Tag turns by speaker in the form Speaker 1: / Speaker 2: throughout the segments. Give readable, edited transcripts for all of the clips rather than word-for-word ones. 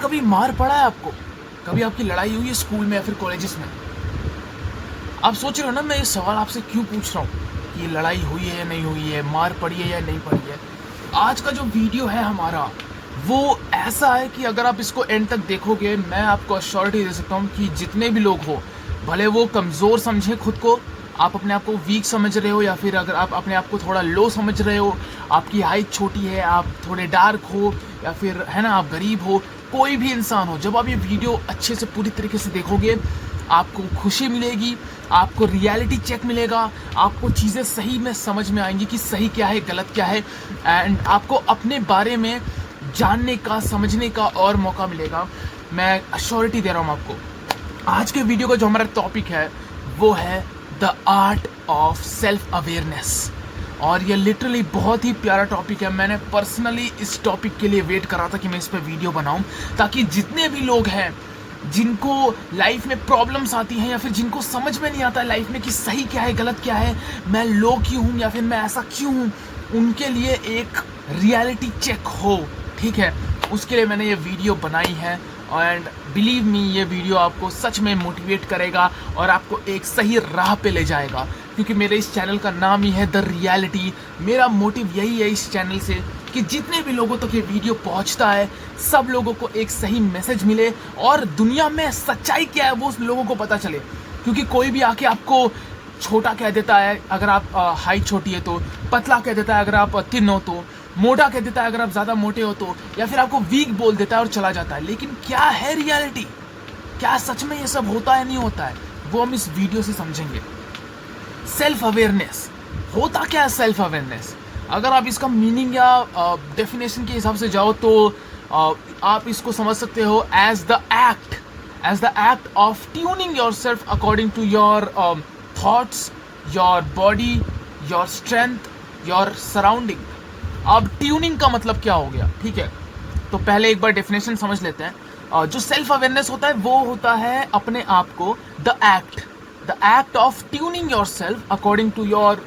Speaker 1: कभी मार पड़ा है आपको? कभी आपकी लड़ाई हुई है स्कूल में या फिर कॉलेजेस में? आप सोच रहे हो ना मैं ये सवाल आपसे क्यों पूछ रहा हूँ कि ये लड़ाई हुई है या नहीं हुई है, मार पड़ी है या नहीं पड़ी है। आज का जो वीडियो है हमारा वो ऐसा है कि अगर आप इसको एंड तक देखोगे, मैं आपको अश्योरिटी दे सकता हूँ कि जितने भी लोग हो, भले वो कमज़ोर समझें खुद को, आप अपने आप को वीक समझ रहे हो या फिर अगर आप अपने आप को थोड़ा लो समझ रहे हो, आपकी हाइट छोटी है, आप थोड़े डार्क हो या फिर है ना आप गरीब हो, कोई भी इंसान हो, जब आप ये वीडियो अच्छे से पूरी तरीके से देखोगे आपको खुशी मिलेगी, आपको रियलिटी चेक मिलेगा, आपको चीज़ें सही में समझ में आएंगी कि सही क्या है गलत क्या है, एंड आपको अपने बारे में जानने का समझने का और मौका मिलेगा। मैं अश्योरिटी दे रहा हूँ आपको। आज के वीडियो का जो हमारा टॉपिक है वो है the art of self awareness, और ये लिटरली बहुत ही प्यारा टॉपिक है। मैंने पर्सनली इस टॉपिक के लिए वेट कर रहा था कि मैं इस पर वीडियो बनाऊं, ताकि जितने भी लोग हैं जिनको लाइफ में प्रॉब्लम्स आती हैं या फिर जिनको समझ में नहीं आता है लाइफ में कि सही क्या है गलत क्या है, मैं लो क्यों हूँ या फिर मैं ऐसा क्यों हूँ, उनके लिए एक रियलिटी चेक हो। ठीक है, उसके लिए मैंने ये वीडियो बनाई है एंड बिलीव मी ये वीडियो आपको सच में मोटिवेट करेगा और आपको एक सही राह पे ले जाएगा, क्योंकि मेरे इस चैनल का नाम ही है द रियलिटी। मेरा मोटिव यही है इस चैनल से कि जितने भी लोगों तक ये वीडियो पहुंचता है सब लोगों को एक सही मैसेज मिले और दुनिया में सच्चाई क्या है वो उस लोगों को पता चले। क्योंकि कोई भी आके आपको छोटा कह देता है अगर आप हाइट छोटी है तो, पतला कह देता है अगर आप थिन हो तो, मोटा कह देता है अगर आप ज़्यादा मोटे हो तो, या फिर आपको वीक बोल देता है और चला जाता है। लेकिन क्या है रियलिटी, क्या सच में ये सब होता है नहीं होता है, वो हम इस वीडियो से समझेंगे। सेल्फ अवेयरनेस होता क्या है? सेल्फ अवेयरनेस अगर आप इसका मीनिंग या डेफिनेशन के हिसाब से जाओ तो आप इसको समझ सकते हो as the act of tuning yourself according to your thoughts, your body, your strength, your surrounding. अब ट्यूनिंग का मतलब क्या हो गया? ठीक है, तो पहले एक बार डेफिनेशन समझ लेते हैं। जो सेल्फ अवेयरनेस होता है वो होता है अपने आप को the act of tuning yourself according to your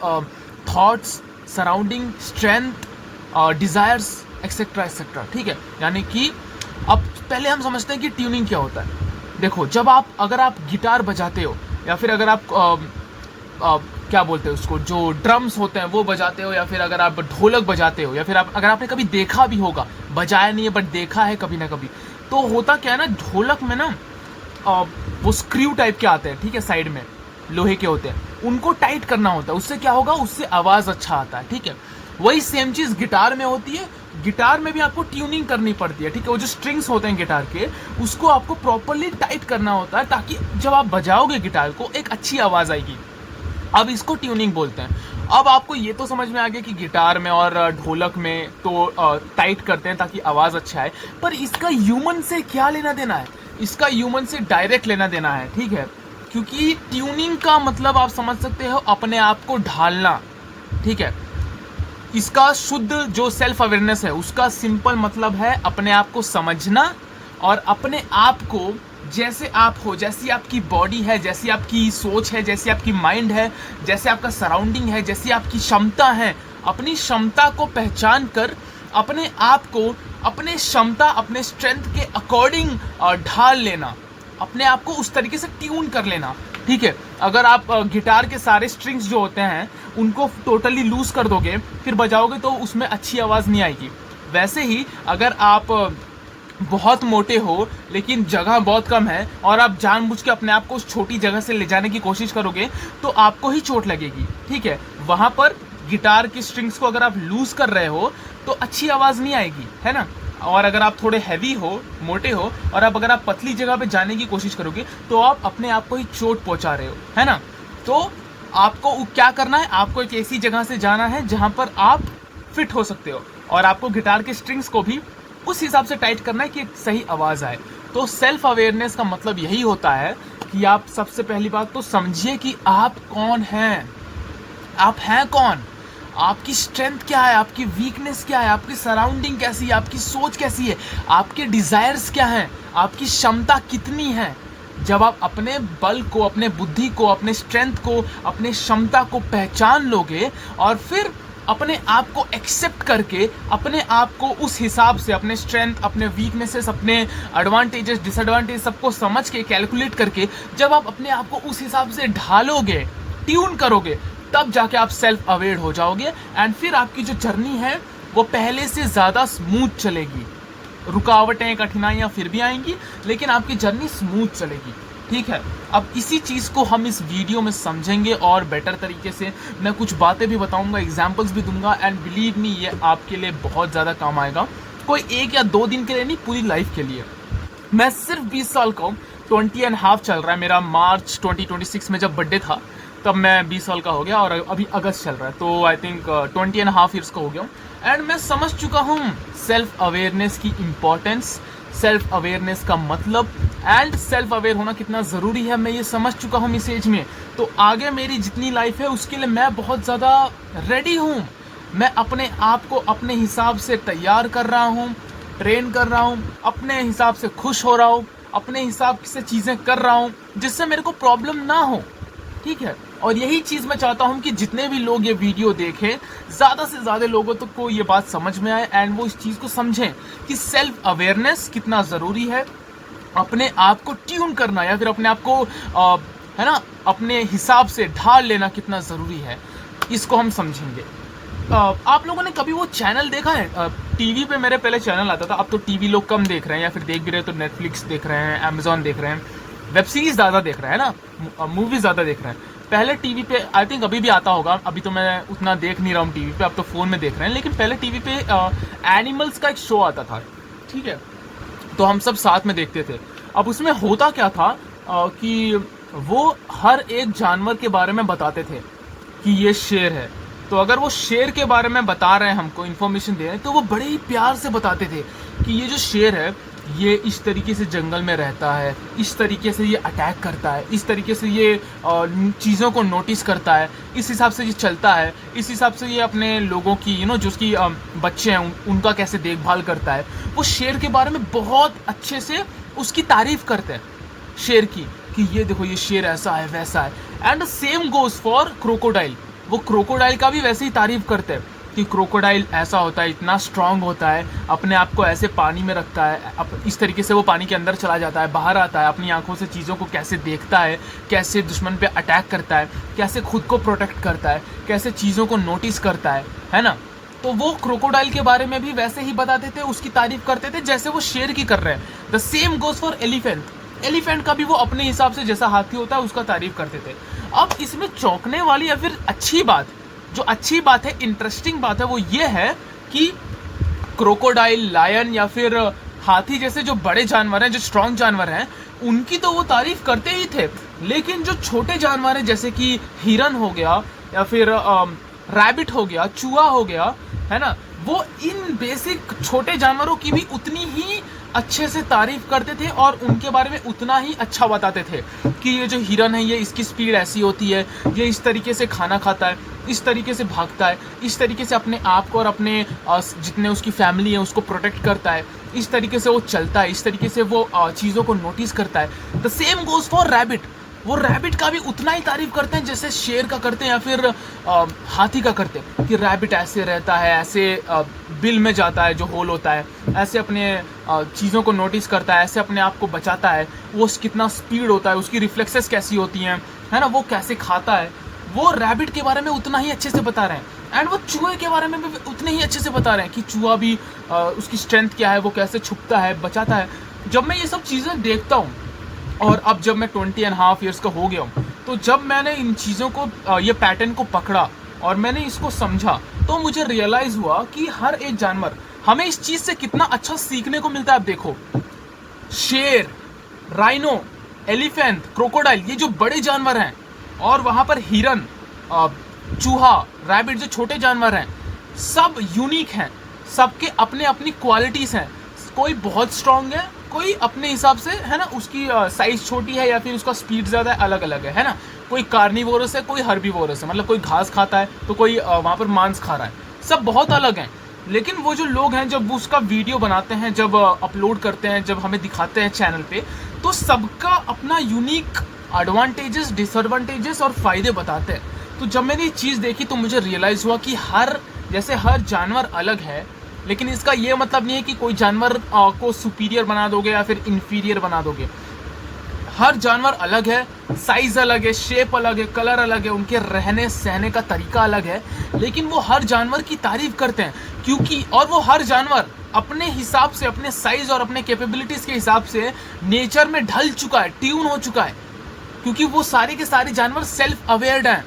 Speaker 1: thoughts, surrounding, strength, desires etcetera etcetera. ठीक है, यानी कि अब पहले हम समझते हैं कि ट्यूनिंग क्या होता है। देखो, जब अगर आप गिटार बजाते हो या फिर अगर आप क्या बोलते हैं उसको, जो ड्रम्स होते हैं वो बजाते हो, या फिर अगर आप ढोलक बजाते हो, या फिर अगर आपने कभी देखा भी होगा, बजाया नहीं है बट देखा है कभी ना कभी, तो होता क्या है ना, ढोलक में ना वो स्क्रू टाइप के आते हैं, ठीक है, साइड में लोहे के होते हैं, उनको टाइट करना होता है। उससे क्या होगा, उससे आवाज़ अच्छा आता है। ठीक है, वही सेम चीज़ गिटार में होती है। गिटार में भी आपको ट्यूनिंग करनी पड़ती है। ठीक है, वो जो स्ट्रिंग्स होते हैं गिटार के, उसको आपको प्रॉपरली टाइट करना होता है ताकि जब आप बजाओगे गिटार को एक अच्छी आवाज़ आएगी। अब इसको ट्यूनिंग बोलते हैं। अब आपको ये तो समझ में आ गया कि गिटार में और ढोलक में तो टाइट करते हैं ताकि आवाज़ अच्छा आए, पर इसका ह्यूमन से क्या लेना देना है? इसका ह्यूमन से डायरेक्ट लेना देना है। ठीक है, क्योंकि ट्यूनिंग का मतलब आप समझ सकते हो अपने आप को ढालना। ठीक है, इसका शुद्ध जो सेल्फ अवेयरनेस है उसका सिंपल मतलब है अपने आप को समझना और अपने आप को जैसे आप हो, जैसी आपकी बॉडी है, जैसी आपकी सोच है, जैसी आपकी माइंड है, जैसे आपका सराउंडिंग है, जैसी आपकी क्षमता है, अपनी क्षमता को पहचान कर अपने आप को अपने क्षमता, अपने स्ट्रेंथ के अकॉर्डिंग ढाल लेना, अपने आप को उस तरीके से ट्यून कर लेना। ठीक है, अगर आप गिटार के सारे स्ट्रिंग्स जो होते हैं उनको टोटली लूज कर दोगे फिर बजाओगे तो उसमें अच्छी आवाज़ नहीं आएगी। वैसे ही अगर आप बहुत मोटे हो लेकिन जगह बहुत कम है और आप जानबूझ के अपने आप को उस छोटी जगह से ले जाने की कोशिश करोगे तो आपको ही चोट लगेगी। ठीक है, वहाँ पर गिटार की स्ट्रिंग्स को अगर आप लूज कर रहे हो तो अच्छी आवाज़ नहीं आएगी, है ना। और अगर आप थोड़े हैवी हो, मोटे हो, और अगर आप पतली जगह पे जाने की कोशिश करोगे तो आप अपने आप को ही चोट पहुंचा रहे हो, है ना। तो आपको क्या करना है, आपको एक ऐसी जगह से जाना है जहां पर आप फिट हो सकते हो, और आपको गिटार के स्ट्रिंग्स को भी उस हिसाब से टाइट करना है कि एक सही आवाज़ आए। तो सेल्फ अवेयरनेस का मतलब यही होता है कि आप सबसे पहली बात तो समझिए कि आप कौन हैं, आप हैं कौन, आपकी स्ट्रेंथ क्या है, आपकी वीकनेस क्या है, आपकी सराउंडिंग कैसी है, आपकी सोच कैसी है, आपके डिज़ायर्स क्या हैं, आपकी क्षमता कितनी है। जब आप अपने बल को, अपने बुद्धि को, अपने स्ट्रेंथ को, अपने क्षमता को पहचान लोगे और फिर अपने आप को एक्सेप्ट करके, अपने आप को उस हिसाब से, अपने स्ट्रेंथ, अपने वीकनेसेस, अपने एडवांटेजेस, डिसएडवांटेज सबको समझ के, कैलकुलेट करके जब आप अपने आप को उस हिसाब से ढालोगे, ट्यून करोगे, तब जाके आप सेल्फ अवेयर हो जाओगे। एंड फिर आपकी जो जर्नी है वो पहले से ज़्यादा स्मूथ चलेगी। रुकावटें, कठिनाइयाँ फिर भी आएंगी, लेकिन आपकी जर्नी स्मूथ चलेगी। ठीक है, अब इसी चीज़ को हम इस वीडियो में समझेंगे और बेटर तरीके से। मैं कुछ बातें भी बताऊंगा, एग्जांपल्स भी दूंगा, एंड बिलीव मी ये आपके लिए बहुत ज़्यादा काम आएगा। कोई 1 या 2 दिन के लिए नहीं, पूरी लाइफ के लिए। मैं सिर्फ 20 साल का हूँ, 20.5 चल रहा है मेरा। मार्च 2026 में जब बर्थडे था तब मैं 20 साल का हो गया, और अभी अगस्त चल रहा है, तो आई थिंक 20.5 ईयर्स का हो गया हूँ। एंड मैं समझ चुका हूँ सेल्फ अवेयरनेस की इम्पोर्टेंस, सेल्फ अवेयरनेस का मतलब, एंड सेल्फ अवेयर होना कितना ज़रूरी है। मैं ये समझ चुका हूँ इस एज में। तो आगे मेरी जितनी लाइफ है उसके लिए मैं बहुत ज़्यादा रेडी हूँ। मैं अपने आप को अपने हिसाब से तैयार कर रहा हूँ, ट्रेन कर रहा हूँ, अपने हिसाब से खुश हो रहा हूँ, अपने हिसाब से चीज़ें कर रहा हूँ जिससे मेरे को प्रॉब्लम ना हो। ठीक है, और यही चीज़ मैं चाहता हूँ कि जितने भी लोग ये वीडियो देखें, ज़्यादा से ज़्यादा लोगों तक को ये बात समझ में आए, एंड वो इस चीज़ को समझें कि सेल्फ अवेयरनेस कितना ज़रूरी है। अपने आप को ट्यून करना या फिर अपने आप को है ना, अपने हिसाब से ढाल लेना कितना ज़रूरी है, इसको हम समझेंगे। आप लोगों ने कभी वो चैनल देखा है? टीवी पे मेरे पहले चैनल आता था, अब तो टीवी लोग कम देख रहे हैं, या फिर देख भी रहे हैं तो नेटफ्लिक्स देख रहे हैं, अमेजॉन देख रहे हैं, वेब सीरीज ज़्यादा देख रहे हैं ना, मूवीज ज़्यादा देख रहे हैं। पहले टीवी पे आई थिंक अभी भी आता होगा, अभी तो मैं उतना देख नहीं रहा हूँ टीवी पे, अब तो फ़ोन में देख रहे हैं, लेकिन पहले टीवी पे एनिमल्स का एक शो आता था। ठीक है, तो हम सब साथ में देखते थे। अब उसमें होता क्या था कि वो हर एक जानवर के बारे में बताते थे कि ये शेर है, तो अगर वो शेर के बारे में बता रहे हैं, हमको इन्फॉर्मेशन दे रहे हैं, तो वो बड़े ही प्यार से बताते थे कि ये जो शेर है ये इस तरीके से जंगल में रहता है, इस तरीके से ये अटैक करता है, इस तरीके से ये चीज़ों को नोटिस करता है, इस हिसाब से ये चलता है, इस हिसाब से ये अपने लोगों की जो उसकी बच्चे हैं उनका कैसे देखभाल करता है। वो शेर के बारे में बहुत अच्छे से उसकी तारीफ करते हैं शेर की, कि ये देखो ये शेर ऐसा है वैसा है। And same goes for crocodile, वो क्रोकोडाइल का भी वैसे ही तारीफ करते हैं कि क्रोकोडाइल ऐसा होता है, इतना स्ट्रांग होता है, अपने आप को ऐसे पानी में रखता है, इस तरीके से वो पानी के अंदर चला जाता है, बाहर आता है, अपनी आंखों से चीज़ों को कैसे देखता है, कैसे दुश्मन पे अटैक करता है, कैसे खुद को प्रोटेक्ट करता है, कैसे चीज़ों को नोटिस करता है ना। तो वो क्रोकोडाइल के बारे में भी वैसे ही बताते थे, उसकी तारीफ करते थे जैसे वो शेर की कर रहे हैं। The same goes for elephant, elephant का भी वो अपने हिसाब से जैसा हाथी होता है उसका तारीफ करते थे। अब इसमें चौंकने वाली या फिर अच्छी बात है, इंटरेस्टिंग बात है, वो ये है कि क्रोकोडाइल, लायन या फिर हाथी जैसे जो बड़े जानवर हैं, जो स्ट्रॉन्ग जानवर हैं, उनकी तो वो तारीफ करते ही थे, लेकिन जो छोटे जानवर हैं जैसे कि हिरन हो गया या फिर रैबिट हो गया, चूहा हो गया, है ना, वो इन बेसिक छोटे जानवरों की भी उतनी ही अच्छे से तारीफ करते थे और उनके बारे में उतना ही अच्छा बताते थे कि ये जो हिरन है ये इसकी स्पीड ऐसी होती है, ये इस तरीके से खाना खाता है, इस तरीके से भागता है, इस तरीके से अपने आप को और अपने जितने उसकी फैमिली है उसको प्रोटेक्ट करता है, इस तरीके से वो चलता है, इस तरीके से वो चीज़ों को नोटिस करता है। The same goes for rabbit, वो रैबिट का भी उतना ही तारीफ करते हैं जैसे शेर का करते हैं या फिर हाथी का करते हैं, कि रैबिट ऐसे रहता है, ऐसे बिल में जाता है जो होल होता है, ऐसे अपने चीज़ों को नोटिस करता है, ऐसे अपने आप को बचाता है, वो कितना स्पीड होता है, उसकी रिफ्लेक्सेस कैसी होती हैं, है ना, वो कैसे खाता है, वो रैबिट के बारे में उतना ही अच्छे से बता रहे हैं। एंड वो चूहे के बारे में भी उतने ही अच्छे से बता रहे हैं कि चूहा भी उसकी स्ट्रेंथ क्या है, वो कैसे छुपता है, बचाता है। जब मैं ये सब चीज़ें देखता हूँ, और अब जब मैं 20.5 ईयर्स का हो गया हूँ, तो जब मैंने इन चीज़ों को, ये पैटर्न को पकड़ा और मैंने इसको समझा, तो मुझे रियलाइज़ हुआ कि हर एक जानवर, हमें इस चीज़ से कितना अच्छा सीखने को मिलता है। आप देखो, शेर, राइनो, एलिफेंट, क्रोकोडाइल, ये जो बड़े जानवर हैं, और वहाँ पर हिरन, चूहा, रैबिट जो छोटे जानवर हैं, सब यूनिक हैं, सबके अपने अपनी क्वालिटीज़ हैं। कोई बहुत स्ट्रांग है, कोई अपने हिसाब से, है ना, उसकी साइज छोटी है या फिर उसका स्पीड ज़्यादा है, अलग अलग है ना। कोई कार्निवोरस है, कोई हर्बीवोरस है, मतलब कोई घास खाता है तो कोई वहाँ पर मांस खा रहा है, सब बहुत अलग हैं। लेकिन वो जो लोग हैं जब उसका वीडियो बनाते हैं, जब अपलोड करते हैं, जब हमें दिखाते हैं चैनल पे, तो सबका अपना यूनिक एडवांटेजेस, डिसएडवांटेजेस और फ़ायदे बताते हैं। तो जब मैंने ये चीज़ देखी तो मुझे रियलाइज़ हुआ कि हर जैसे हर जानवर अलग है, लेकिन इसका ये मतलब नहीं है कि कोई जानवर को सुपीरियर बना दोगे या फिर इंफीरियर बना दोगे। हर जानवर अलग है, साइज अलग है, शेप अलग है, कलर अलग है, उनके रहने सहने का तरीका अलग है, लेकिन वो हर जानवर की तारीफ करते हैं क्योंकि, और वो हर जानवर अपने हिसाब से, अपने साइज और अपने कैपेबिलिटीज के हिसाब से नेचर में ढल चुका है, ट्यून हो चुका है, क्योंकि वो सारे के सारे जानवर सेल्फ अवेयर्ड हैं।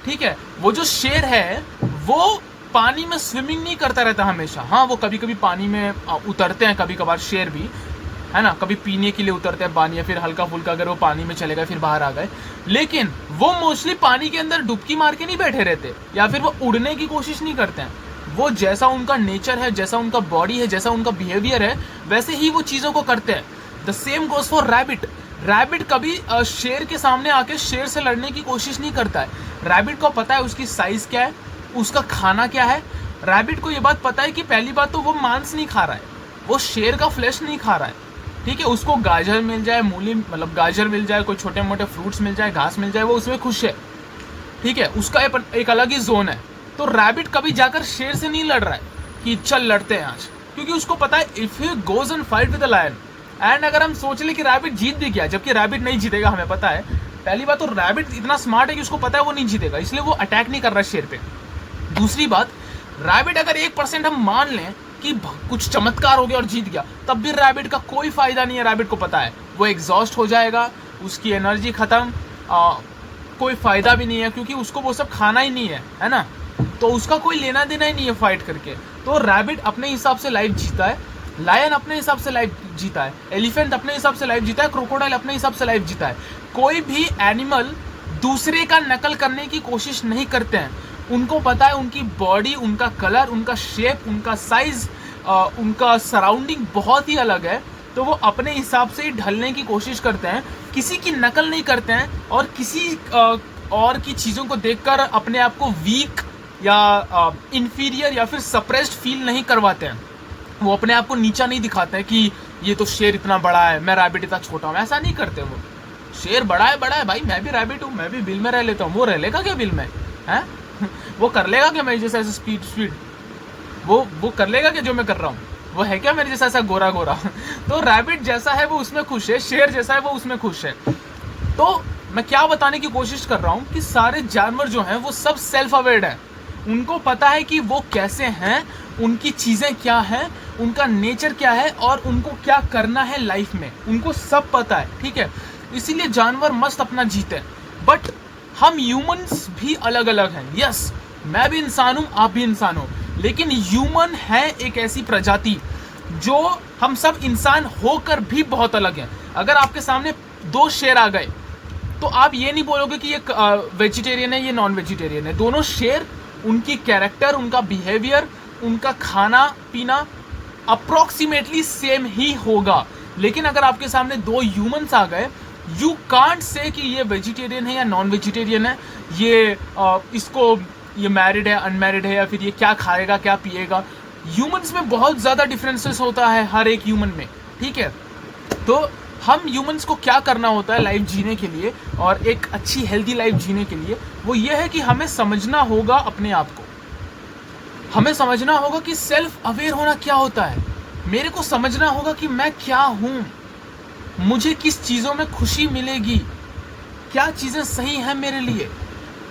Speaker 1: ठीक है, वो जो शेर है वो पानी में स्विमिंग नहीं करता रहता हमेशा। हाँ, वो कभी कभी पानी में उतरते हैं, कभी कभार शेर भी, है ना, कभी पीने के लिए उतरते हैं पानी, या फिर हल्का फुल्का अगर वो पानी में चले गए फिर बाहर आ गए, लेकिन वो मोस्टली पानी के अंदर डुबकी मार के नहीं बैठे रहते, या फिर वो उड़ने की कोशिश नहीं करते हैं। वो जैसा उनका नेचर है, जैसा उनका बॉडी है, जैसा उनका बिहेवियर है, वैसे ही वो चीज़ों को करते हैं। The same goes for rabbit. Rabbit कभी शेर के सामने आके शेर से लड़ने की कोशिश नहीं करता है। रैबिट को पता है उसकी साइज क्या है, उसका खाना क्या है। रैबिट को ये बात पता है कि पहली बात तो वो मांस नहीं खा रहा है, वो शेर का फ्लैश नहीं खा रहा है। ठीक है, उसको गाजर मिल जाए, मूली मतलब गाजर मिल जाए, कोई छोटे मोटे फ्रूट्स मिल जाए, घास मिल जाए, वो उसमें खुश है। ठीक है, उसका एक अलग ही जोन है। तो रैबिट कभी जाकर शेर से नहीं लड़ रहा है कि चल लड़ते हैं आज, क्योंकि उसको पता है if he goes and fight with the lion, and अगर हम सोच ले कि रैबिट जीत भी गया, जबकि रैबिट नहीं जीतेगा, हमें पता है। पहली बात तो रैबिट इतना स्मार्ट है कि उसको पता है वो नहीं जीतेगा, इसलिए वो अटैक नहीं कर रहा शेर पे। दूसरी बात, रैबिट अगर 1% हम मान लें कि कुछ चमत्कार हो गया और जीत गया, तब भी रैबिट का कोई फायदा नहीं है। रैबिट को पता है वो एग्जॉस्ट हो जाएगा, उसकी एनर्जी खत्म, कोई फायदा भी नहीं है, क्योंकि उसको वो सब खाना ही नहीं है ना, तो उसका कोई लेना देना ही नहीं है फाइट करके। तो रैबिट अपने हिसाब से लाइफ जीता है, लायन अपने हिसाब से लाइफ जीता है, एलिफेंट अपने हिसाब से लाइफ जीता है, क्रोकोडाइल अपने हिसाब से लाइफ जीता है। कोई भी एनिमल दूसरे का नकल करने की कोशिश नहीं करते हैं। उनको पता है उनकी बॉडी, उनका कलर, उनका शेप, उनका साइज, उनका सराउंडिंग बहुत ही अलग है, तो वो अपने हिसाब से ही ढलने की कोशिश करते हैं, किसी की नकल नहीं करते हैं, और किसी और की चीज़ों को देखकर अपने आप को वीक या इन्फीरियर या फिर सप्रेस्ड फील नहीं करवाते हैं। वो अपने आप को नीचा नहीं दिखाते हैं कि ये तो शेर इतना बड़ा है, मैं रैबिट इतना छोटा हूँ, ऐसा नहीं करते। वो शेर बड़ा है भाई, मैं भी रैबिट हूँ, मैं भी बिल में रह लेता हूँ, वो रह लेगा क्या बिल में, है वो कर लेगा क्या मेरे जैसा ऐसा स्पीड वो कर लेगा क्या जो मैं कर रहा हूँ, वो है क्या मेरे जैसा ऐसा गोरा तो रैबिट जैसा है वो उसमें खुश है, शेर जैसा है वो उसमें खुश है। तो मैं क्या बताने की कोशिश कर रहा हूँ कि सारे जानवर जो हैं वो सब सेल्फ अवेयर्ड हैं। उनको पता है कि वो कैसे हैं, उनकी चीज़ें क्या हैं, उनका नेचर क्या है, और उनको क्या करना है लाइफ में, उनको सब पता है। ठीक है, इसीलिए जानवर मस्त अपना जीते। बट हम ह्यूमंस भी अलग अलग हैं। यस, मैं भी इंसान हूँ, आप भी इंसान हो, लेकिन ह्यूमन है एक ऐसी प्रजाति जो हम सब इंसान होकर भी बहुत अलग हैं। अगर आपके सामने 2 शेर आ गए तो आप ये नहीं बोलोगे कि ये वेजिटेरियन है, ये नॉन वेजिटेरियन है। दोनों शेर, उनकी कैरेक्टर, उनका बिहेवियर, उनका खाना पीना अप्रॉक्सीमेटली सेम ही होगा। लेकिन अगर आपके सामने 2 ह्यूमंस आ गए, यू कांट से कि ये वेजिटेरियन है या नॉन वेजिटेरियन है, ये मैरिड है, अनमैरिड है, या फिर ये क्या खाएगा क्या पिएगा। ह्यूमंस में बहुत ज़्यादा डिफरेंसेस होता है हर एक ह्यूमन में। ठीक है, तो हम ह्यूमंस को क्या करना होता है लाइफ जीने के लिए, और एक अच्छी हेल्दी लाइफ जीने के लिए, वो ये है कि हमें समझना होगा अपने आप को। हमें समझना होगा कि सेल्फ अवेयर होना क्या होता है। मेरे को समझना होगा कि मैं क्या हूँ, मुझे किस चीज़ों में खुशी मिलेगी, क्या चीज़ें सही हैं मेरे लिए।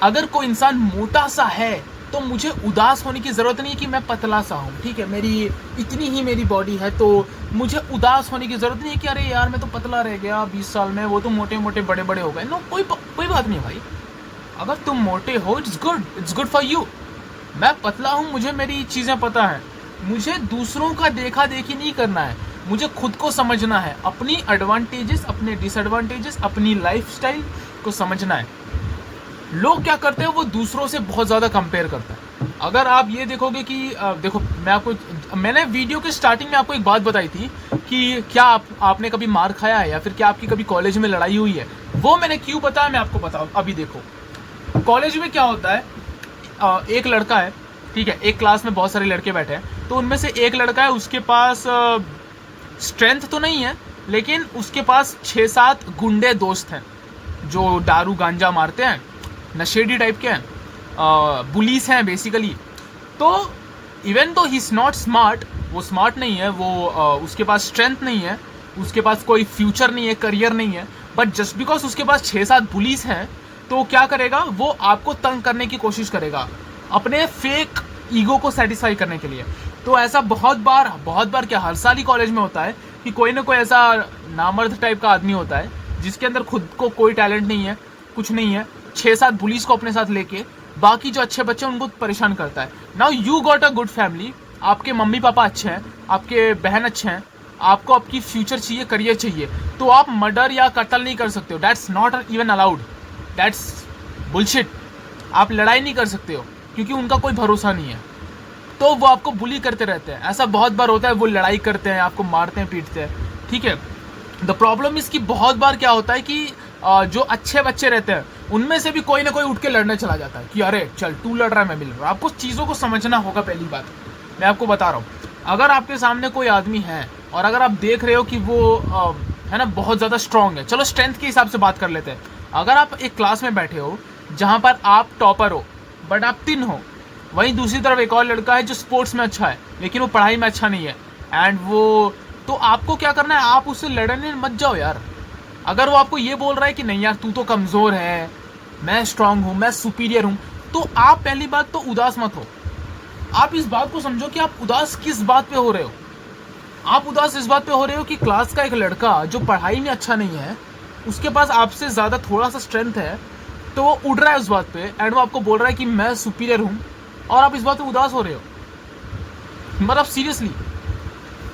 Speaker 1: अगर कोई इंसान मोटा सा है तो मुझे उदास होने की ज़रूरत नहीं है कि मैं पतला सा हूँ। ठीक है, मेरी इतनी ही मेरी बॉडी है, तो मुझे उदास होने की ज़रूरत नहीं है कि अरे यार मैं तो पतला रह गया 20 साल में, वो तो मोटे मोटे बड़े बड़े हो गए। नो, कोई बात नहीं भाई, अगर तुम मोटे हो इट्स गुड फॉर यू। मैं पतला हूँ, मुझे मेरी चीज़ें पता है, मुझे दूसरों का देखा देखी नहीं करना है, मुझे खुद को समझना है, अपनी एडवांटेजेस, अपने डिसएडवांटेजेस, अपनी लाइफस्टाइल को समझना है। लोग क्या करते हैं, वो दूसरों से बहुत ज़्यादा कंपेयर करते हैं। अगर आप ये देखोगे कि देखो, मैंने वीडियो के स्टार्टिंग में आपको एक बात बताई थी कि क्या आपने कभी मार खाया है, या फिर क्या आपकी कभी कॉलेज में लड़ाई हुई है। वो मैंने क्यों बताया, मैं आपको बताऊँ। अभी देखो, कॉलेज में क्या होता है, एक लड़का है, ठीक है, एक क्लास में बहुत सारे लड़के बैठे हैं, तो उनमें से एक लड़का है, उसके पास स्ट्रेंथ तो नहीं है, लेकिन उसके पास 6-7 गुंडे दोस्त हैं जो दारू गांजा मारते हैं, नशेड़ी टाइप के हैं, पुलिस हैं बेसिकली। तो इवन तो ही इज नॉट स्मार्ट, वो स्मार्ट नहीं है, वो उसके पास स्ट्रेंथ नहीं है, उसके पास कोई फ्यूचर नहीं है, करियर नहीं है, बट जस्ट बिकॉज उसके पास 6-7 पुलिस हैं, तो क्या करेगा वो आपको तंग करने की कोशिश करेगा अपने फेक ईगो को सेटिस्फाई करने के लिए। तो ऐसा बहुत बार क्या हर साल ही कॉलेज में होता है कि कोई ना कोई ऐसा नामर्द टाइप का आदमी होता है जिसके अंदर खुद को कोई टैलेंट नहीं है, कुछ नहीं है, 6-7 पुलिस को अपने साथ लेके बाकी जो अच्छे बच्चे उनको परेशान करता है। Now you got a good family, आपके मम्मी पापा अच्छे हैं, आपके बहन अच्छे हैं, आपको आपकी फ्यूचर चाहिए, करियर चाहिए, तो आप मर्डर या कत्ल नहीं कर सकते हो। That's not even allowed, that's bullshit. आप लड़ाई नहीं कर सकते हो क्योंकि उनका कोई भरोसा नहीं है, तो वो आपको बुली करते रहते हैं। ऐसा बहुत बार होता है, वो लड़ाई करते हैं, आपको मारते हैं, पीटते हैं, ठीक है। द प्रॉब्लम इसकी बहुत बार क्या होता है कि जो अच्छे बच्चे रहते हैं उनमें से भी कोई ना कोई उठ के लड़ने चला जाता है कि अरे चल तू लड़ रहा है मैं भी लड़ रहा हूँ। आपको चीज़ों को समझना होगा। पहली बात मैं आपको बता रहा हूँ, अगर आपके सामने कोई आदमी है और अगर आप देख रहे हो कि वो है ना बहुत ज़्यादा स्ट्रांग है, चलो स्ट्रेंथ के हिसाब से बात कर लेते हैं। अगर आप एक क्लास में बैठे हो जहाँ पर आप टॉपर हो बट आप 3 हो, वहीं दूसरी तरफ एक और लड़का है जो स्पोर्ट्स में अच्छा है लेकिन वो पढ़ाई में अच्छा नहीं है, एंड वो, तो आपको क्या करना है, आप उससे लड़ने मत जाओ यार। अगर वो आपको ये बोल रहा है कि नहीं यार तू तो कमज़ोर है, मैं स्ट्रांग हूँ, मैं सुपीरियर हूँ, तो आप पहली बात तो उदास मत हो। आप इस बात को समझो कि आप उदास किस बात पे हो रहे हो। आप उदास इस बात पे हो रहे हो कि क्लास का एक लड़का जो पढ़ाई में अच्छा नहीं है, उसके पास आपसे ज़्यादा थोड़ा सा स्ट्रेंथ है, तो वो उड़ रहा है उस बात पे एंड वो आपको बोल रहा है कि मैं सुपीरियर हूँ, और आप इस बात पे उदास हो रहे हो। मतलब सीरियसली,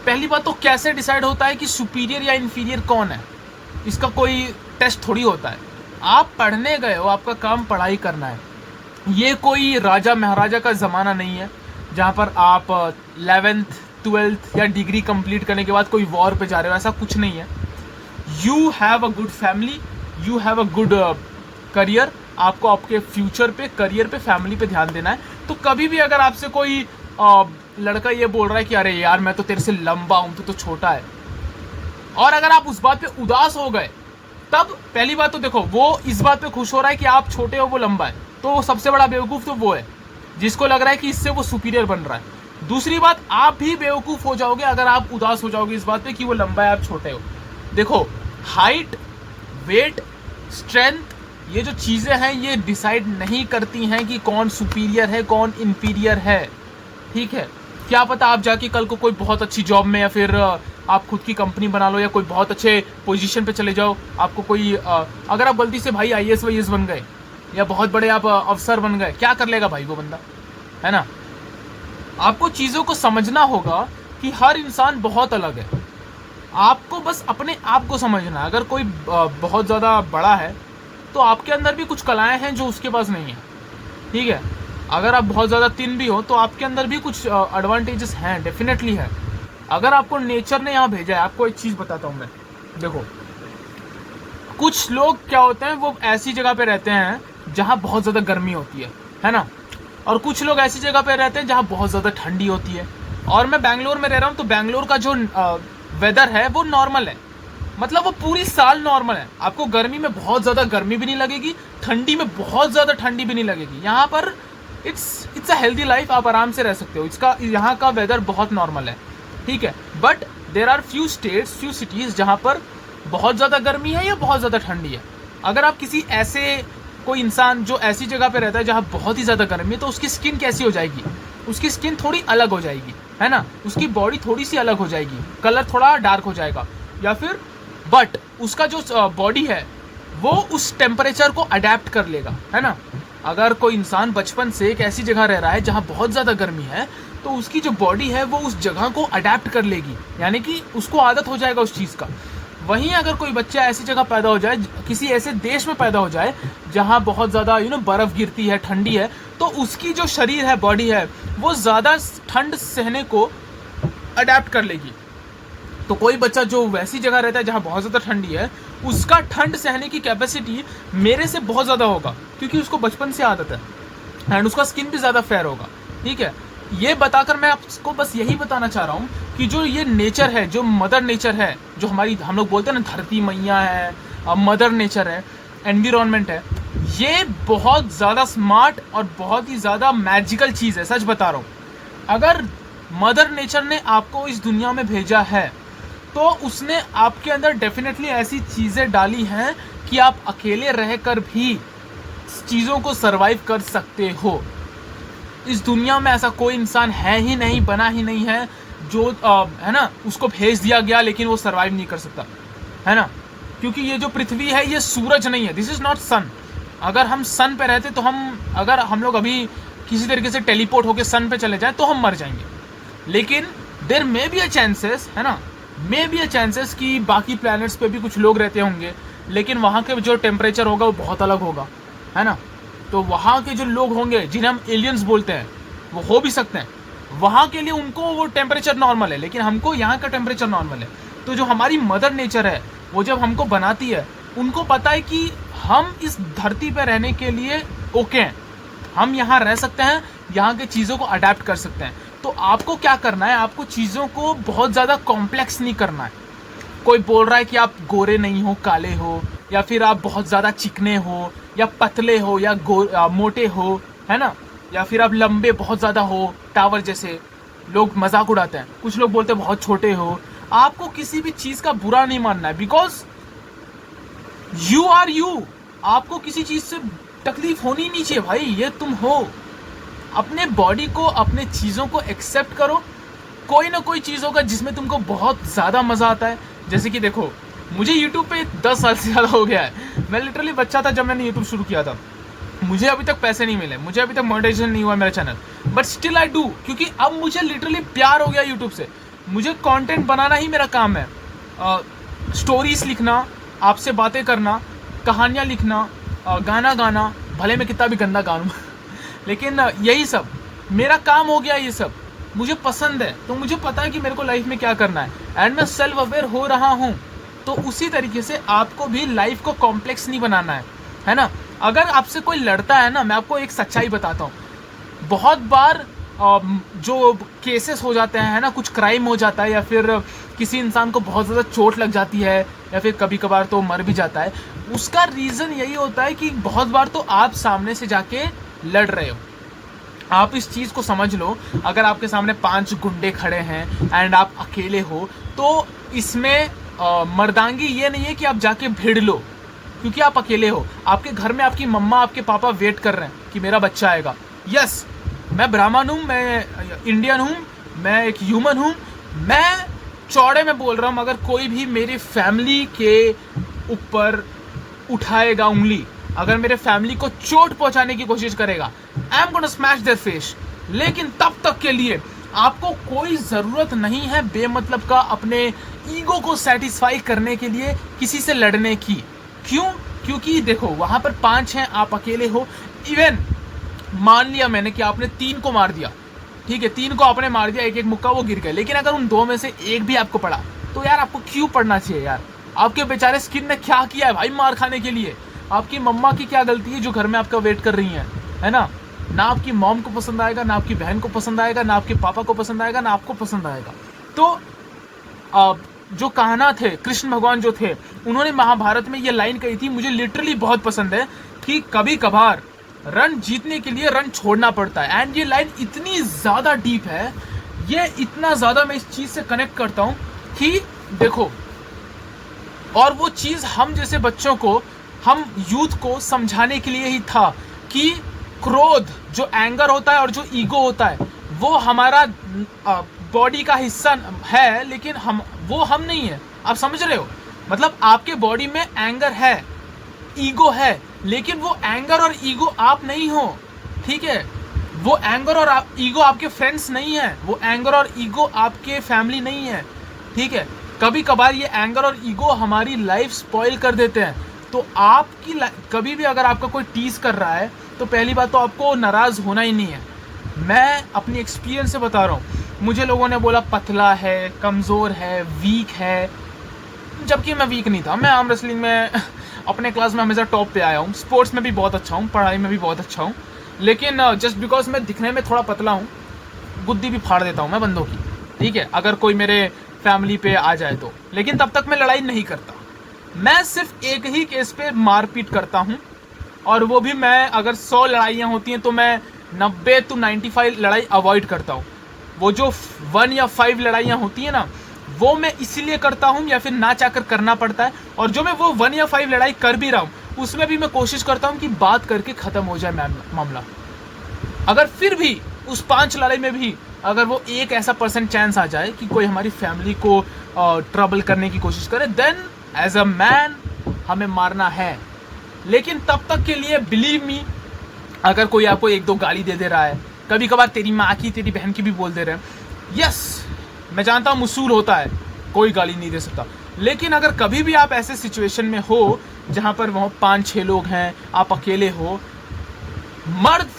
Speaker 1: पहली बात तो कैसे डिसाइड होता है कि सुपीरियर या इन्फीरियर कौन है? इसका कोई टेस्ट थोड़ी होता है। आप पढ़ने गए हो, आपका काम पढ़ाई करना है। ये कोई राजा महाराजा का ज़माना नहीं है जहाँ पर आप 11th 12th या डिग्री कंप्लीट करने के बाद कोई वॉर पे जा रहे हो, ऐसा कुछ नहीं है। You have a good family, you have a good career, आपको आपके फ्यूचर पे, करियर पे, फैमिली पे ध्यान देना है। तो कभी भी अगर आपसे कोई लड़का ये बोल रहा है कि अरे यार मैं तो तेरे से लंबा हूँ, तू तो छोटा है, और अगर आप उस बात पे उदास हो गए, तब पहली बात तो देखो वो इस बात पे खुश हो रहा है कि आप छोटे हो, वो लंबा है, तो सबसे बड़ा बेवकूफ़ तो वो है जिसको लग रहा है कि इससे वो सुपीरियर बन रहा है। दूसरी बात, आप भी बेवकूफ़ हो जाओगे अगर आप उदास हो जाओगे इस बात पे कि वो लंबा है, आप छोटे हो। देखो, हाइट, वेट, स्ट्रेंथ, ये जो चीज़ें हैं ये डिसाइड नहीं करती हैं कि कौन सुपीरियर है, कौन इन्फीरियर है, ठीक है। क्या पता आप जाके कल को कोई बहुत अच्छी जॉब में या फिर आप खुद की कंपनी बना लो या कोई बहुत अच्छे पोजीशन पे चले जाओ, आपको कोई अगर आप गलती से भाई IAS वाईएएस बन गए या बहुत बड़े आप अफसर बन गए, क्या कर लेगा भाई वो बंदा, है ना। आपको चीज़ों को समझना होगा कि हर इंसान बहुत अलग है। आपको बस अपने आप को समझना है। अगर कोई बहुत ज़्यादा बड़ा है तो आपके अंदर भी कुछ कलाएँ हैं जो उसके पास नहीं है, ठीक है। अगर आप बहुत ज़्यादा थिन भी हो तो आपके अंदर भी कुछ एडवांटेजेस हैं, डेफिनेटली है। अगर आपको नेचर ने यहाँ भेजा है, आपको एक चीज़ बताता हूँ मैं, देखो कुछ लोग क्या होते हैं, वो ऐसी जगह पे रहते हैं जहाँ बहुत ज़्यादा गर्मी होती है ना, और कुछ लोग ऐसी जगह पे रहते हैं जहाँ बहुत ज़्यादा ठंडी होती है। और मैं बैंगलोर में रह रहा हूँ, तो बैंगलोर का जो वेदर है वो नॉर्मल है, मतलब वो पूरी साल नॉर्मल है। आपको गर्मी में बहुत ज़्यादा गर्मी भी नहीं लगेगी, ठंडी में बहुत ज़्यादा ठंडी भी नहीं लगेगी। यहाँ पर इट्स अ हेल्दी लाइफ, आप आराम से रह सकते हो। इसका यहाँ का वेदर बहुत नॉर्मल है, ठीक है। But there are few states, few cities जहाँ पर बहुत ज़्यादा गर्मी है या बहुत ज़्यादा ठंडी है। अगर आप किसी ऐसे कोई इंसान जो ऐसी जगह पे रहता है जहाँ बहुत ही ज़्यादा गर्मी है, तो उसकी स्किन कैसी हो जाएगी, उसकी स्किन थोड़ी अलग हो जाएगी, है ना, उसकी बॉडी थोड़ी सी अलग हो जाएगी, कलर थोड़ा डार्क हो जाएगा, या फिर बट उसका जो बॉडी है वो उस टेम्परेचर को अडेप्ट कर लेगा, है ना। अगर कोई इंसान बचपन से एक ऐसी जगह रह रहा है जहाँ बहुत ज़्यादा गर्मी है, तो उसकी जो बॉडी है वो उस जगह को अडेप्ट कर लेगी, यानी कि उसको आदत हो जाएगा उस चीज़ का। वहीं अगर कोई बच्चा ऐसी जगह पैदा हो जाए, किसी ऐसे देश में पैदा हो जाए जहाँ बहुत ज़्यादा बर्फ़ गिरती है, ठंडी है, तो उसकी जो शरीर है, बॉडी है, वो ज़्यादा ठंड सहने को अडेप्ट कर लेगी। तो कोई बच्चा जो वैसी जगह रहता है जहाँ बहुत ज़्यादा ठंडी है, उसका ठंड सहने की कैपेसिटी मेरे से बहुत ज़्यादा होगा, क्योंकि उसको बचपन से आदत है, एंड उसका स्किन भी ज़्यादा फेयर होगा, ठीक है। ये बताकर मैं आपको बस यही बताना चाह रहा हूँ कि जो ये नेचर है, जो मदर नेचर है, जो हमारी, हम लोग बोलते हैं ना धरती मैया है, मदर नेचर है, एनवायरनमेंट है, ये बहुत ज़्यादा स्मार्ट और बहुत ही ज़्यादा मैजिकल चीज़ है, सच बता रहा हूँ। अगर मदर नेचर ने आपको इस दुनिया में भेजा है तो उसने आपके अंदर डेफिनेटली ऐसी चीज़ें डाली हैं कि आप अकेले रहकर भी चीज़ों को सरवाइव कर सकते हो। इस दुनिया में ऐसा कोई इंसान है ही नहीं, बना ही नहीं है जो है ना, उसको भेज दिया गया लेकिन वो सरवाइव नहीं कर सकता, है ना। क्योंकि ये जो पृथ्वी है ये सूरज नहीं है, दिस इज़ नॉट सन। अगर हम सन पे रहते तो अगर हम लोग अभी किसी तरीके से टेलीपोर्ट होकर सन पे चले जाएं तो हम मर जाएंगे। लेकिन there may be a chances, है ना, मे बी अ चांसेस कि बाकी प्लैनेट्स पे भी कुछ लोग रहते होंगे, लेकिन वहाँ के जो टेम्परेचर होगा वो बहुत अलग होगा, है ना। तो वहाँ के जो लोग होंगे जिन्हें हम एलियंस बोलते हैं, वो हो भी सकते हैं, वहाँ के लिए उनको वो टेम्परेचर नॉर्मल है, लेकिन हमको यहाँ का टेम्परेचर नॉर्मल है। तो जो हमारी मदर नेचर है वो जब हमको बनाती है, उनको पता है कि हम इस धरती पर रहने के लिए ओके हैं, हम यहाँ रह सकते हैं, यहाँ के चीज़ों को अडेप्ट कर सकते हैं। तो आपको क्या करना है, आपको चीज़ों को बहुत ज़्यादा कॉम्प्लेक्स नहीं करना है। कोई बोल रहा है कि आप गोरे नहीं हो, काले हो, या फिर आप बहुत ज़्यादा चिकने हो या पतले हो या मोटे हो, है ना, या फिर आप लंबे बहुत ज़्यादा हो, टावर जैसे। लोग मजाक उड़ाते हैं, कुछ लोग बोलते हैं बहुत छोटे हो। आपको किसी भी चीज़ का बुरा नहीं मानना है, बिकॉज यू आर यू। आपको किसी चीज़ से तकलीफ होनी नहीं चाहिए भाई, ये तुम हो। अपने बॉडी को, अपने चीज़ों को एक्सेप्ट करो। कोई ना कोई चीज़ होगा जिसमें तुमको बहुत ज़्यादा मज़ा आता है। जैसे कि देखो, मुझे YouTube पे 10 साल से ज़्यादा हो गया है। मैं लिटरली बच्चा था जब मैंने YouTube शुरू किया था। मुझे अभी तक पैसे नहीं मिले, मुझे अभी तक मोनेटाइजेशन नहीं हुआ मेरा channel, but still I do, क्योंकि अब मुझे लिटरली प्यार हो गया YouTube से। मुझे कंटेंट बनाना ही मेरा काम है। स्टोरीज लिखना, आपसे बातें करना, कहानियाँ लिखना, गाना गाना, भले मैं कितना भी गंदा गा लूँ लेकिन यही सब मेरा काम हो गया। ये सब मुझे पसंद है, तो मुझे पता है कि मेरे को लाइफ में क्या करना है, एंड मैं सेल्फ अवेयर हो रहा हूँ। तो उसी तरीके से आपको भी लाइफ को कॉम्प्लेक्स नहीं बनाना है ना। अगर आपसे कोई लड़ता है ना, मैं आपको एक सच्चाई बताता हूँ। बहुत बार जो केसेस हो जाते हैं, है ना, कुछ क्राइम हो जाता है, या फिर किसी इंसान को बहुत ज़्यादा चोट लग जाती है, या फिर कभी कभार तो मर भी जाता है। उसका रीज़न यही होता है कि बहुत बार तो आप सामने से जाके लड़ रहे हो। आप इस चीज़ को समझ लो, अगर आपके सामने 5 गुंडे खड़े हैं एंड आप अकेले हो, तो इसमें मर्दांगी ये नहीं है कि आप जाके भिड़ लो, क्योंकि आप अकेले हो। आपके घर में आपकी मम्मा, आपके पापा वेट कर रहे हैं कि मेरा बच्चा आएगा। यस, मैं ब्राह्मण हूँ, मैं इंडियन हूँ, मैं एक ह्यूमन हूँ। मैं चौड़े में बोल रहा हूँ, अगर कोई भी मेरी फैमिली के ऊपर उठाएगा उंगली, अगर मेरे फैमिली को चोट पहुंचाने की कोशिश करेगा, I am gonna smash their face. लेकिन तब तक के लिए आपको कोई ज़रूरत नहीं है बेमतलब का अपने ईगो को सेटिस्फाई करने के लिए किसी से लड़ने की। क्यों? क्योंकि देखो, वहाँ पर 5 हैं, आप अकेले हो। इवन मान लिया मैंने कि आपने 3 को मार दिया, ठीक है, 3 को आपने मार दिया, एक मुक्का वो गिर गए, लेकिन अगर उन 2 में से एक भी आपको पड़ा, तो यार आपको क्यों पड़ना चाहिए यार? आपके बेचारे स्किन ने क्या किया है भाई मार खाने के लिए? आपकी मम्मा की क्या गलती है जो घर में आपका वेट कर रही है ना? ना आपकी मॉम को पसंद आएगा, ना आपकी बहन को पसंद आएगा, ना आपके पापा को पसंद आएगा, ना आपको पसंद आएगा। तो जो कहना थे, कृष्ण भगवान जो थे, उन्होंने महाभारत में ये लाइन कही थी, मुझे लिटरली बहुत पसंद है, कि कभी कभार रन जीतने के लिए रन छोड़ना पड़ता है। एंड ये लाइन इतनी ज़्यादा डीप है, ये इतना ज़्यादा मैं इस चीज़ से कनेक्ट करता हूँ कि देखो, और वो चीज़ हम जैसे बच्चों को, हम यूथ को समझाने के लिए ही था कि क्रोध, जो एंगर होता है और जो ईगो होता है, वो हमारा बॉडी का हिस्सा है, लेकिन हम नहीं है। आप समझ रहे हो? मतलब आपके बॉडी में एंगर है, ईगो है, लेकिन वो एंगर और ईगो आप नहीं हो, ठीक है? वो एंगर और ईगो आपके फ्रेंड्स नहीं है, वो एंगर और ईगो आपके फैमिली नहीं है, ठीक है? कभी कभार ये एंगर और ईगो हमारी लाइफ स्पॉइल कर देते हैं। तो आपकी कभी भी अगर आपका कोई टीज कर रहा है, तो पहली बात तो आपको नाराज़ होना ही नहीं है। मैं अपनी एक्सपीरियंस से बता रहा हूँ, मुझे लोगों ने बोला पतला है, कमज़ोर है, वीक है, जबकि मैं वीक नहीं था। मैं आर्म रेसलिंग में अपने क्लास में हमेशा टॉप पे आया हूँ, स्पोर्ट्स में भी बहुत अच्छा हूँ, पढ़ाई में भी बहुत अच्छा हूँ, लेकिन जस्ट बिकॉज मैं दिखने में थोड़ा पतला हूँ, गुद्दी भी फाड़ देता हूँ मैं बंदों की, ठीक है, अगर कोई मेरे फैमिली पे आ जाए तो। लेकिन तब तक मैं लड़ाई नहीं करता। मैं सिर्फ एक ही केस पे मारपीट करता हूँ, और वो भी मैं अगर 100 लड़ाइयाँ होती हैं तो मैं 90 to 95 लड़ाई अवॉइड करता हूँ। वो जो 1 या 5 लड़ाइयाँ होती है ना, वो मैं इसीलिए करता हूँ या फिर ना चाहकर करना पड़ता है। और जो मैं वो 1 या 5 लड़ाई कर भी रहा हूँ, उसमें भी मैं कोशिश करता हूँ कि बात करके ख़त्म हो जाए मामला। अगर फिर भी उस 5 लड़ाई में भी अगर वो 1 ऐसा % चांस आ जाए कि कोई हमारी फैमिली को ट्रबल करने की कोशिश करे, देन एज अ मैन हमें मारना है। लेकिन तब तक के लिए बिलीव मी, अगर कोई आपको 1-2 गाली दे रहा है, कभी कभार तेरी माँ की तेरी बहन की भी बोल दे रहे हैं, यस मैं जानता हूँ मुसूल होता है, कोई गाली नहीं दे सकता। लेकिन अगर कभी भी आप ऐसे सिचुएशन में हो जहाँ पर वहाँ 5-6 लोग हैं, आप अकेले हो, मर्द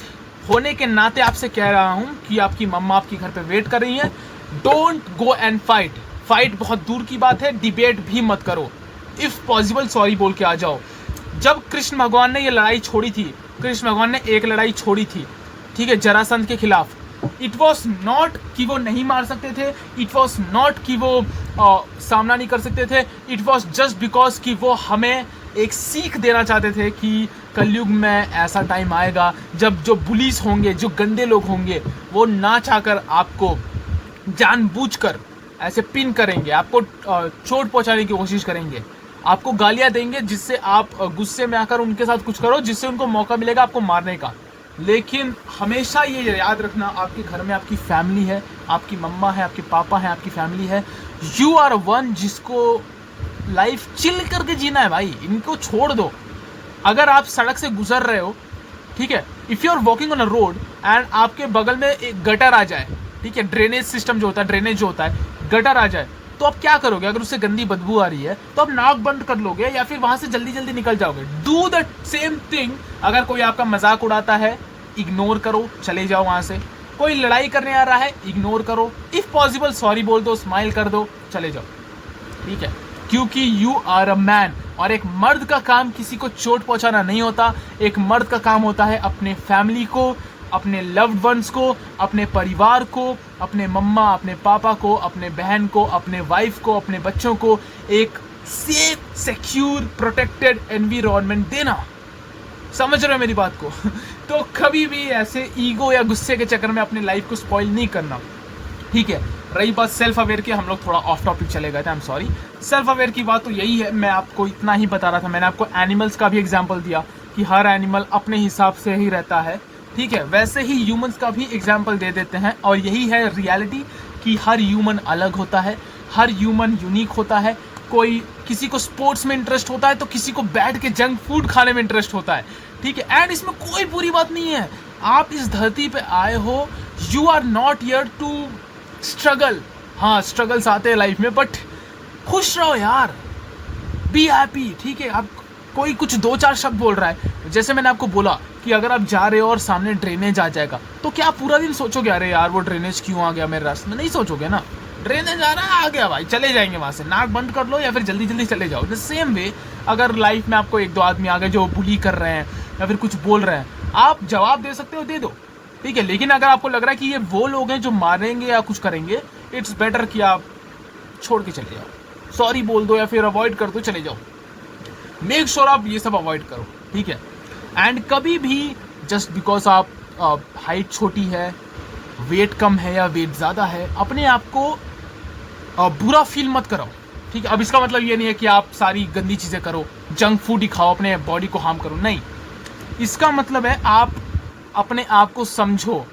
Speaker 1: होने के नाते आपसे कह रहा हूँ कि आपकी मम्मा आपकी घर पे वेट कर रही है, डोंट गो एंड फाइट बहुत दूर की बात है, डिबेट भी मत करो। इफ़ पॉसिबल सॉरी बोल के आ जाओ। जब कृष्ण भगवान ने ये लड़ाई छोड़ी थी, कृष्ण भगवान ने एक लड़ाई छोड़ी थी, ठीक है, जरासंध के खिलाफ। इट वॉज नॉट कि वो नहीं मार सकते थे, इट वॉज नॉट कि वो सामना नहीं कर सकते थे, इट वॉज जस्ट बिकॉज कि वो हमें एक सीख देना चाहते थे कि कलयुग में ऐसा टाइम आएगा जब जो बुलीज होंगे, जो गंदे लोग होंगे, वो ना चाहकर आपको जानबूझकर ऐसे पिन करेंगे, आपको चोट पहुंचाने की कोशिश करेंगे, आपको गालियां देंगे, जिससे आप गुस्से में आकर उनके साथ कुछ करो, जिससे उनको मौका मिलेगा आपको मारने का। लेकिन हमेशा ये याद रखना, आपके घर में आपकी फैमिली है, आपकी मम्मा है, आपके पापा हैं, आपकी फैमिली है। यू आर वन जिसको लाइफ चिल करके जीना है भाई, इनको छोड़ दो। अगर आप सड़क से गुजर रहे हो, ठीक है, if you are walking on a road and आपके बगल में एक गटर आ जाए, ठीक है, ड्रेनेज सिस्टम जो होता है, ड्रेनेज जो होता है, गटर आ जाए, तो आप क्या करोगे? अगर उससे गंदी बदबू आ रही है तो आप नाक बंद कर लोगे या फिर वहां से जल्दी जल्दी निकल जाओगे। Do the same thing. अगर कोई आपका मजाक उड़ाता है, इग्नोर करो, चले जाओ वहां से। कोई लड़ाई करने आ रहा है, इग्नोर करो, इफ पॉसिबल सॉरी बोल दो, स्माइल कर दो, चले जाओ, ठीक है, क्योंकि यू आर अ मैन। और एक मर्द का काम किसी को चोट पहुंचाना नहीं होता। एक मर्द का काम होता है अपने फैमिली को, अपने लव्ड वंस को, अपने परिवार को, अपने मम्मा, अपने पापा को, अपने बहन को, अपने वाइफ को, अपने बच्चों को एक सेफ, सिक्योर, प्रोटेक्टेड एनवायरनमेंट देना। समझ रहे हो मेरी बात को? तो कभी भी ऐसे ईगो या गुस्से के चक्कर में अपनी लाइफ को स्पॉइल नहीं करना, ठीक है। रही बात सेल्फ अवेयर की, हम लोग थोड़ा ऑफ टॉपिक चले गए थे, I am sorry. Self aware की बात तो यही है, मैं आपको इतना ही बता रहा था। मैंने आपको एनिमल्स का भी एग्जाम्पल दिया कि हर एनिमल अपने हिसाब से ही रहता है, ठीक है। वैसे ही ह्यूमंस का भी एग्जाम्पल दे देते हैं, और यही है रियलिटी कि हर ह्यूमन अलग होता है, हर ह्यूमन यूनिक होता है। कोई किसी को स्पोर्ट्स में इंटरेस्ट होता है तो किसी को बैठ के जंक फूड खाने में इंटरेस्ट होता है, ठीक है। एंड इसमें कोई बुरी बात नहीं है। आप इस धरती पे आए हो, you are not here to struggle. हाँ, स्ट्रगल्स आते हैं लाइफ में, बट खुश रहो यार, बी हैप्पी, ठीक है। आप कोई कुछ 2-4 शब्द बोल रहा है, जैसे मैंने आपको बोला कि अगर आप जा रहे हो और सामने ड्रेनेज आ जाएगा, तो क्या आप पूरा दिन सोचोगे अरे यार वो ड्रेनेज क्यों आ गया मेरे रास्ते में? नहीं सोचोगे ना। ड्रेनेज आ रहा है, आ गया भाई, चले जाएंगे वहाँ से, नाक बंद कर लो या फिर जल्दी जल्दी चले जाओ। द सेम वे अगर लाइफ में आपको 1-2 आदमी आ गए जो बुली कर रहे हैं या फिर कुछ बोल रहे हैं, आप जवाब दे सकते हो, दे दो, ठीक है। लेकिन अगर आपको लग रहा है कि ये वो लोग हैं जो मारेंगे या कुछ करेंगे, इट्स बेटर कि आप छोड़ के चले जाओ, सॉरी बोल दो या फिर अवॉइड कर दो, चले जाओ। मेक श्योर आप ये सब अवॉइड करो, ठीक है। एंड कभी भी जस्ट बिकॉज आप हाइट छोटी है, वेट कम है या वेट ज़्यादा है, अपने आप को बुरा फील मत कराओ, ठीक है। अब इसका मतलब ये नहीं है कि आप सारी गंदी चीज़ें करो, जंक फूड ही खाओ, अपने बॉडी को हार्म करो, नहीं। इसका मतलब है आप अपने आप को समझो।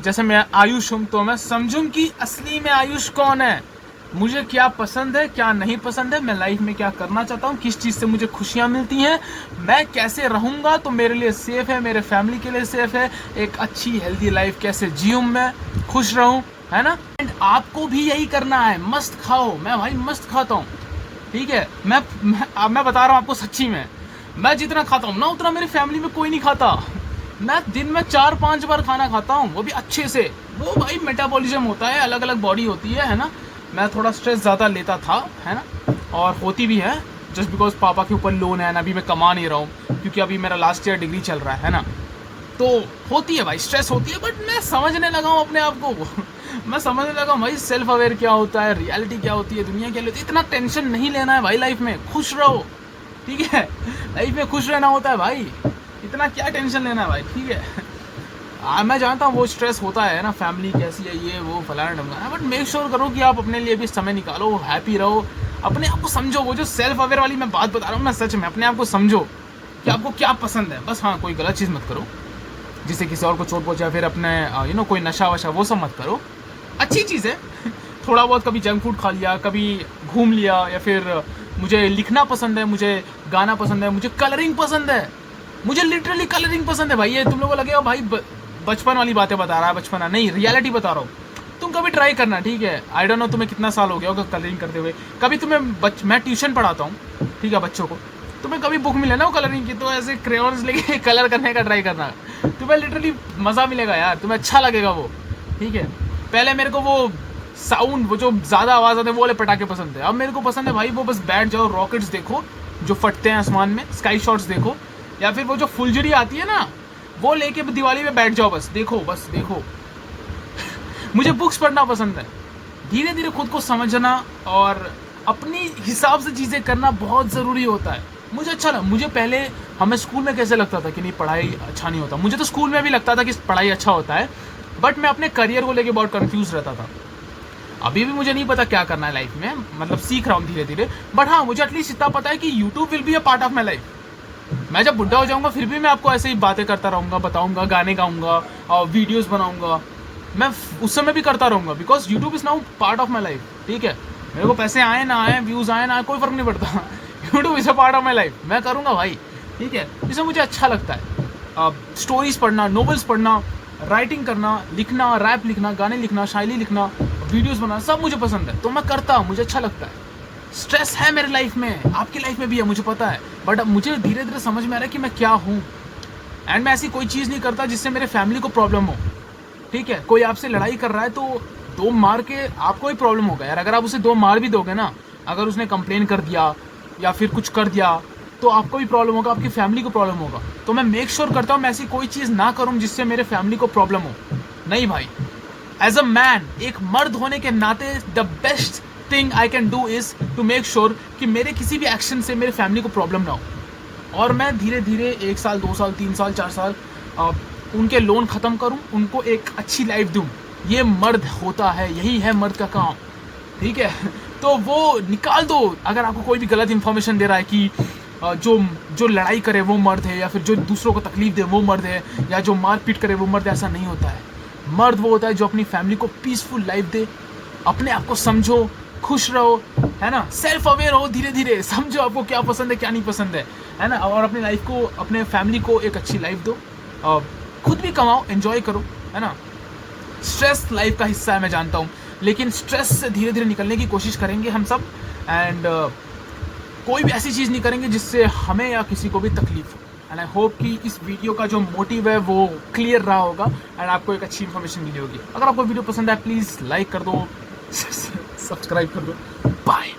Speaker 1: जैसे मैं आयुष हूँ तो मैं समझूं कि असली में आयुष कौन है, मुझे क्या पसंद है, क्या नहीं पसंद है, मैं लाइफ में क्या करना चाहता हूँ, किस चीज़ से मुझे खुशियाँ मिलती हैं, मैं कैसे रहूँगा तो मेरे लिए सेफ़ है, मेरे फैमिली के लिए सेफ़ है, एक अच्छी हेल्दी लाइफ कैसे जीऊँ, मैं खुश रहूँ, है ना। एंड आपको भी यही करना है, मस्त खाओ। मैं भाई मस्त खाता हूँ, ठीक है। मैं बता रहा हूँ आपको सच्ची में, मैं जितना खाता हूँ ना उतना मेरी फैमिली में कोई नहीं खाता। मैं दिन में 4-5 बार खाना खाता हूँ, वो भी अच्छे से। वो भाई मेटाबॉलिज्म होता है, अलग अलग बॉडी होती है ना। मैं थोड़ा स्ट्रेस ज़्यादा लेता था, है ना, और होती भी है, जस्ट बिकॉज पापा के ऊपर लोन है ना, अभी मैं कमा नहीं रहा हूँ क्योंकि अभी मेरा लास्ट ईयर डिग्री चल रहा है ना, तो होती है भाई, स्ट्रेस होती है। बट मैं समझने लगा हूँ अपने आप को मैं समझने लगा हूँ भाई सेल्फ अवेयर क्या होता है, रियलिटी क्या होती है, दुनिया क्या होती है। इतना टेंशन नहीं लेना है भाई, लाइफ में खुश रहो, ठीक है। लाइफ में खुश रहना होता है भाई, इतना क्या टेंशन लेना है भाई, ठीक है। मैं जानता हूँ वो स्ट्रेस होता है ना, फैमिली कैसी है, ये वो फलाना ढमकाना, बट मेक श्योर करो कि आप अपने लिए भी समय निकालो, हैप्पी रहो, अपने आप को समझो। वो जो सेल्फ अवेयर वाली मैं बात बता रहा हूँ ना, सच में अपने आप को समझो कि आपको क्या पसंद है। बस हाँ, कोई गलत चीज़ मत करो जिससे किसी और को चोट पहुँचे, या फिर अपने कोई नशा वशा वो सब मत करो। अच्छी चीज़ है थोड़ा बहुत, कभी जंक फूड खा लिया, कभी घूम लिया, या फिर मुझे लिखना पसंद है, मुझे गाना पसंद है, मुझे कलरिंग पसंद है, मुझे लिटरली कलरिंग पसंद है भाई। ये तुम लोगों को लगेगा भाई बचपन वाली बातें बता रहा है, बचपना नहीं, रियलिटी बता रहा हूँ। तुम कभी ट्राई करना, ठीक है। आई डोंट नो तुम्हें कितना साल हो गया होगा कलरिंग करते हुए। कभी मैं ट्यूशन पढ़ाता हूँ, ठीक है, बच्चों को। तुम्हें कभी बुक मिले ना वो कलरिंग की, तो ऐसे क्रेयॉन्स लेके कलर करने का ट्राई करना, तुम्हें लिटरली मज़ा मिलेगा यार, तुम्हें अच्छा लगेगा वो, ठीक है। पहले मेरे को वो साउंड, वो जो ज़्यादा आवाज़ आते हैं वो वाले पटाखे पसंद है। अब मेरे को पसंद है भाई वो बस बैठ जाओ, रॉकेट्स देखो जो फटते हैं आसमान में, स्काई शॉट्स देखो, या फिर वो जो फुलझड़ी आती है ना, वो लेके दिवाली में बैठ जाओ, बस देखो। मुझे बुक्स पढ़ना पसंद है। धीरे धीरे खुद को समझना और अपनी हिसाब से चीज़ें करना बहुत ज़रूरी होता है। मुझे अच्छा लगा, मुझे पहले हमें स्कूल में कैसे लगता था कि नहीं पढ़ाई अच्छा नहीं होता, मुझे तो स्कूल में भी लगता था कि पढ़ाई अच्छा होता है, बट मैं अपने करियर को लेके बहुत कंफ्यूज रहता था। अभी भी मुझे नहीं पता क्या करना है लाइफ में, मतलब सीख रहा हूँ धीरे धीरे, बट हाँ मुझे एटलीस्ट इतना पता है कि YouTube will be a part of my life. मैं जब बुढ़ा हो जाऊँगा फिर भी मैं आपको ऐसे ही बातें करता रहूँगा, बताऊँगा, गाने गाऊँगा और वीडियोज़ बनाऊँगा, मैं उस समय भी करता रहूँगा, because YouTube is now part of my life, ठीक है। मेरे को पैसे आए ना आए, व्यूज़ आए ना आए, कोई फ़र्क नहीं पड़ता। YouTube is a part of my life, मैं करूँगा भाई, ठीक है। इसमें मुझे अच्छा लगता है स्टोरीज़ पढ़ना, नॉवेल्स पढ़ना, राइटिंग करना, लिखना, रैप लिखना, गाने लिखना, शायरी लिखना, वीडियोज़ बनाना, सब मुझे पसंद है, तो मैं करता हूँ, मुझे अच्छा लगता है। स्ट्रेस है मेरे लाइफ में, आपकी लाइफ में भी है, मुझे पता है, बट अब मुझे धीरे धीरे समझ में आ रहा है कि मैं क्या हूँ। एंड मैं ऐसी कोई चीज़ नहीं करता जिससे मेरे फैमिली को प्रॉब्लम हो, ठीक है। कोई आपसे लड़ाई कर रहा है तो 2 मार के आपको ही प्रॉब्लम होगा यार। अगर आप उसे 2 मार भी दोगे ना, अगर उसने कंप्लेन कर दिया या फिर कुछ कर दिया, तो आपको भी प्रॉब्लम होगा, आपकी फैमिली को प्रॉब्लम होगा। तो मैं मेक श्योर करता हूँ मैं ऐसी कोई चीज़ ना करूँ जिससे मेरे फैमिली को प्रॉब्लम हो। नहीं भाई, एज अ मैन, एक मर्द होने के नाते the best thing I can do is to make sure कि मेरे किसी भी एक्शन से मेरे फैमिली को प्रॉब्लम ना हो, और मैं धीरे धीरे 1 साल 2 साल 3 साल 4 साल उनके लोन ख़त्म करूं, उनको एक अच्छी लाइफ दूं। ये मर्द होता है, यही है मर्द का काम, ठीक है। तो वो निकाल दो। अगर आपको कोई भी गलत इन्फॉर्मेशन दे रहा है कि जो लड़ाई करे वो मर्द है, या फिर जो दूसरों को तकलीफ दे वो मर्द है, या जो मार पीट करे वो मर्द है, ऐसा नहीं होता है। मर्द वो होता है जो अपनी फैमिली को पीसफुल लाइफ दे। अपने आप को समझो, खुश रहो, है ना, सेल्फ अवेयर हो, धीरे धीरे समझो आपको क्या पसंद है क्या नहीं पसंद है ना, और अपनी लाइफ को, अपने फैमिली को एक अच्छी लाइफ दो, खुद भी कमाओ, एंजॉय करो, है ना। स्ट्रेस लाइफ का हिस्सा है, मैं जानता हूँ, लेकिन स्ट्रेस से धीरे धीरे निकलने की कोशिश करेंगे हम सब। एंड कोई भी ऐसी चीज़ नहीं करेंगे जिससे हमें या किसी को भी तकलीफ हो। एंड आई होप कि इस वीडियो का जो मोटिव है वो क्लियर रहा होगा एंड आपको एक अच्छी इन्फॉर्मेशन मिली होगी। अगर आपको वीडियो पसंद है प्लीज़ लाइक कर दो, सब्सक्राइब कर दो। बाय।